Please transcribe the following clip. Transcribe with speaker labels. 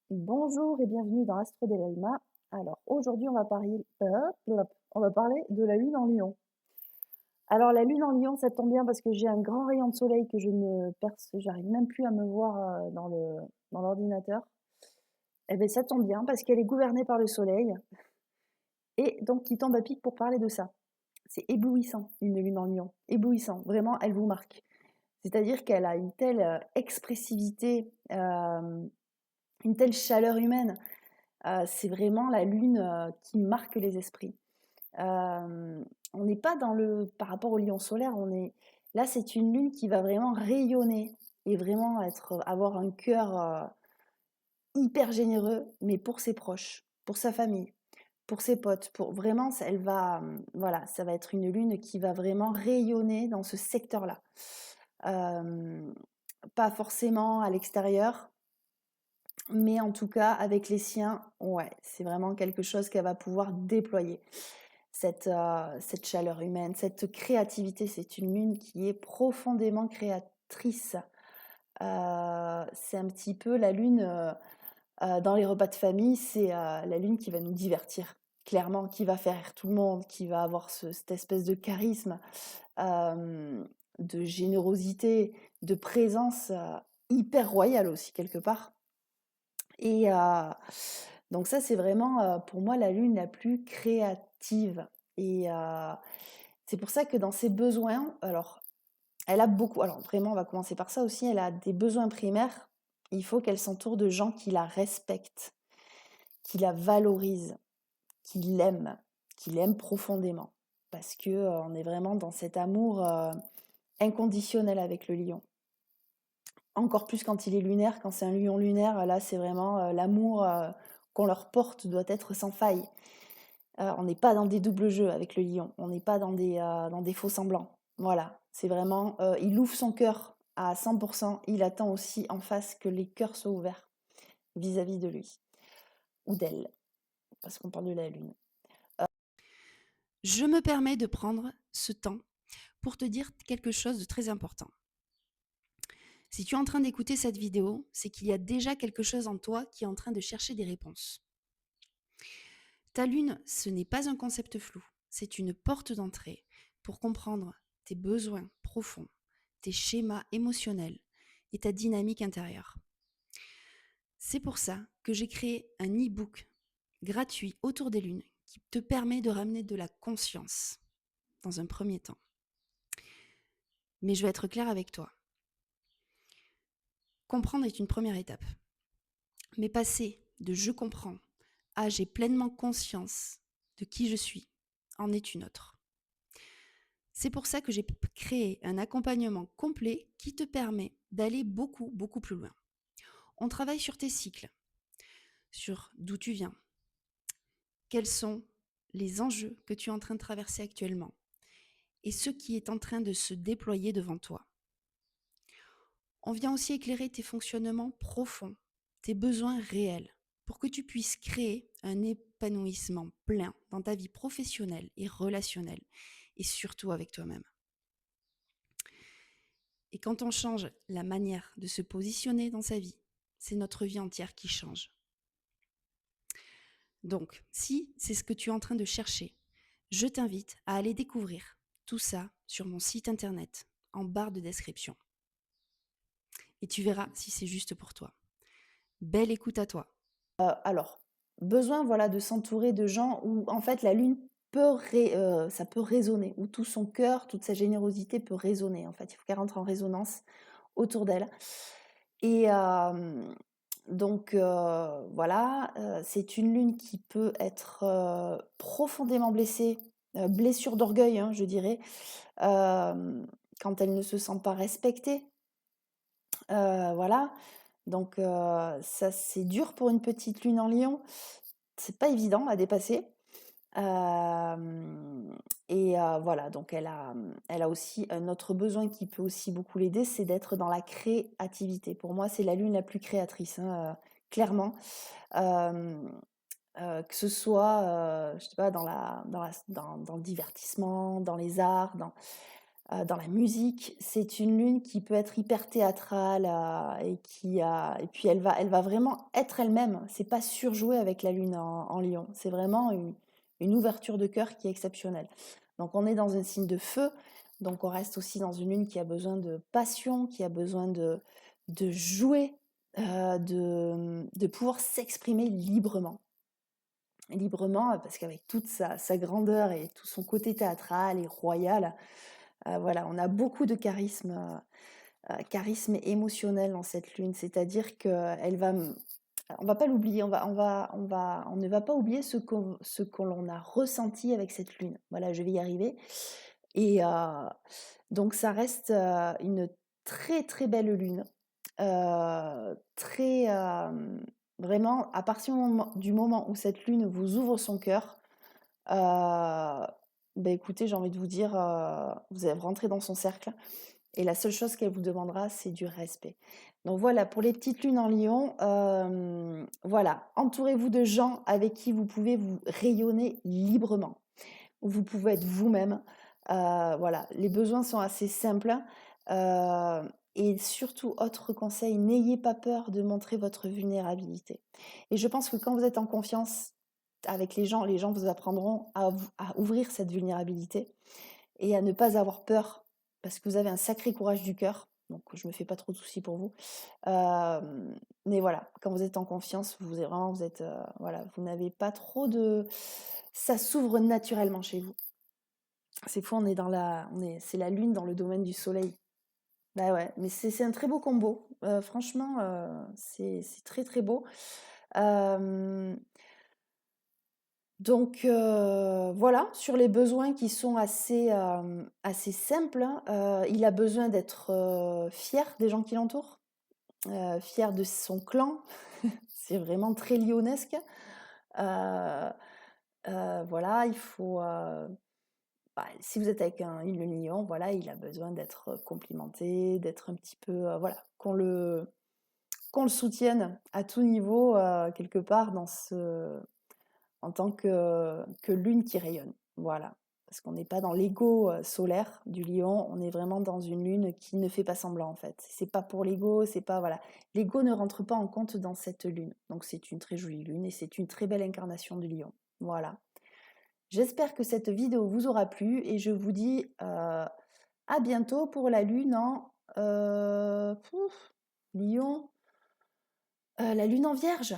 Speaker 1: Bonjour et bienvenue dans Astro Delelma. Alors aujourd'hui on va parler de la lune en lion. Alors la lune en lion, ça tombe bien parce que j'ai un grand rayon de soleil que je ne perce j'arrive même plus à me voir, dans l'ordinateur. Et beh, ça tombe bien parce qu'elle est gouvernée par le soleil et donc qui tombe à pic pour parler de ça. C'est éblouissant une lune en lion, éblouissant, vraiment elle vous marque. C'est-à-dire qu'elle a une telle, expressivité, une telle chaleur humaine. C'est vraiment la lune, qui marque les esprits. On n'est pas dans le par rapport au lion solaire, on est là, c'est une lune qui va vraiment rayonner et vraiment avoir un cœur, hyper généreux, mais pour ses proches, pour sa famille, pour ses potes, pour vraiment elle va, voilà, ça va être une lune qui va vraiment rayonner dans ce secteur-là. Hem, Pas forcément à l'extérieur, mais en tout cas, avec les siens, ouais, c'est vraiment quelque chose qu'elle va pouvoir déployer. Cette chaleur humaine, cette créativité, c'est une lune qui est profondément créatrice. C'est un petit peu la lune, dans les repas de famille, c'est, la lune qui va nous divertir, clairement, qui va faire rire tout le monde, qui va avoir cette espèce de charisme, hem, de générosité, de présence, hyper royale aussi quelque part. Et donc ça, c'est vraiment, pour moi, la lune la plus créative et c'est pour ça que dans ses besoins, alors elle a beaucoup alors vraiment, on va commencer par ça aussi, elle a des besoins primaires. Il faut qu'elle s'entoure de gens qui la respectent, qui la valorisent, qui l'aiment profondément. Parce que, on est vraiment dans cet amour, inconditionnel avec le lion. Encore plus quand il est lunaire, quand c'est un lion lunaire, là, c'est vraiment, l'amour, qu'on leur porte doit être sans faille. On n'est pas dans des doubles jeux avec le lion, on n'est pas dans des faux semblants. Voilà, c'est vraiment, il ouvre son cœur à 100. Il attend aussi en face que les cœurs soient ouverts vis-à-vis de lui ou d'elle, parce qu'on parle de la lune.
Speaker 2: Je me permets de prendre ce temps pour te dire quelque chose de très important. Si tu es en train d'écouter cette vidéo, c'est qu'il y a déjà quelque chose en toi qui est en train de chercher des réponses. Ta lune, ce n'est pas un concept flou, c'est une porte d'entrée pour comprendre tes besoins profonds, tes schémas émotionnels et ta dynamique intérieure. C'est pour ça que j'ai créé un e-book gratuit autour des lunes qui te permet de ramener de la conscience dans un premier temps. Mais je vais être claire avec toi. Comprendre est une première étape. Mais passer de je comprends à j'ai pleinement conscience de qui je suis en est une autre. C'est pour ça que j'ai créé un accompagnement complet qui te permet d'aller beaucoup, beaucoup plus loin. On travaille sur tes cycles, sur d'où tu viens, quels sont les enjeux que tu es en train de traverser actuellement et ce qui est en train de se déployer devant toi. On vient aussi éclairer tes fonctionnements profonds, tes besoins réels, pour que tu puisses créer un épanouissement plein dans ta vie professionnelle et relationnelle, et surtout avec toi-même. Et quand on change la manière de se positionner dans sa vie, c'est notre vie entière qui change. Donc, si c'est ce que tu es en train de chercher, je t'invite à aller découvrir tout ça sur mon site internet, en barre de description. Et tu verras si c'est juste pour toi. Belle écoute à toi.
Speaker 1: Alors, besoin, voilà, de s'entourer de gens où, en fait, la lune ça peut résonner, où tout son cœur, toute sa générosité peut résonner, en fait. Il faut qu'elle rentre en résonance autour d'elle et donc voilà, c'est une lune qui peut être, profondément blessée, blessure d'orgueil, hein, je dirais, quand elle ne se sent pas respectée, voilà. Donc ça, c'est dur pour une petite lune en lion. C'est pas évident à dépasser. Hem et voilà, donc elle a aussi un autre besoin qui peut aussi beaucoup l'aider, c'est d'être dans la créativité. Pour moi, c'est la lune la plus créatrice, hein, clairement. Hem, que ce soit, je sais pas, dans le divertissement, dans les arts, dans la musique. C'est une lune qui peut être hyper théâtrale, et puis elle va vraiment être elle-même. C'est pas surjoué avec la lune en Lion. C'est vraiment une ouverture de cœur qui est exceptionnelle. Donc on est dans un signe de feu, donc on reste aussi dans une lune qui a besoin de passion, qui a besoin de jouer, de pouvoir s'exprimer librement. Librement, parce qu'avec toute sa grandeur et tout son côté théâtral et royal, voilà, on a beaucoup de charisme émotionnel dans cette lune. C'est-à-dire qu'elle va, on va pas l'oublier, on ne va pas oublier ce que l'on a ressenti avec cette lune. Voilà, je vais y arriver. Et donc ça reste une très très belle lune. Très vraiment, à partir du moment où cette lune vous ouvre son cœur, bah écoutez, j'ai envie de vous dire, vous allez rentrer dans son cercle. Et la seule chose qu'elle vous demandera, c'est du respect. Donc voilà, pour les petites lunes en Lion, voilà, entourez-vous de gens avec qui vous pouvez vous rayonner librement, où vous pouvez être vous-même. Voilà, les besoins sont assez simples. Et surtout, autre conseil, n'ayez pas peur de montrer votre vulnérabilité. Et je pense que quand vous êtes en confiance avec les gens vous apprendront à ouvrir cette vulnérabilité et à ne pas avoir peur, parce que vous avez un sacré courage du cœur. Donc, je me fais pas trop de soucis pour vous. Mais voilà, quand vous êtes en confiance, vous êtes, voilà, vous n'avez pas trop de, ça s'ouvre naturellement chez vous. C'est fou, c'est la lune dans le domaine du soleil. Bah ouais, mais c'est un très beau combo. Franchement, c'est très très beau. Euh, Donc voilà, sur les besoins qui sont assez simples, hein, il a besoin d'être, fier des gens qui l'entourent, fier de son clan. C'est vraiment très lionesque. Heu voilà, il faut, bah, si vous êtes avec le lion, voilà, il a besoin d'être complimenté, d'être un petit peu, voilà, qu'on le soutienne à tout niveau, quelque part en tant que lune qui rayonne. Voilà. Parce qu'on n'est pas dans l'ego solaire du lion, on est vraiment dans une lune qui ne fait pas semblant en fait. C'est pas pour l'ego, c'est pas, voilà. L'ego ne rentre pas en compte dans cette lune. Donc c'est une très jolie lune et c'est une très belle incarnation du lion. Voilà. J'espère que cette vidéo vous aura plu et je vous dis à bientôt pour la lune en lion, la lune en vierge.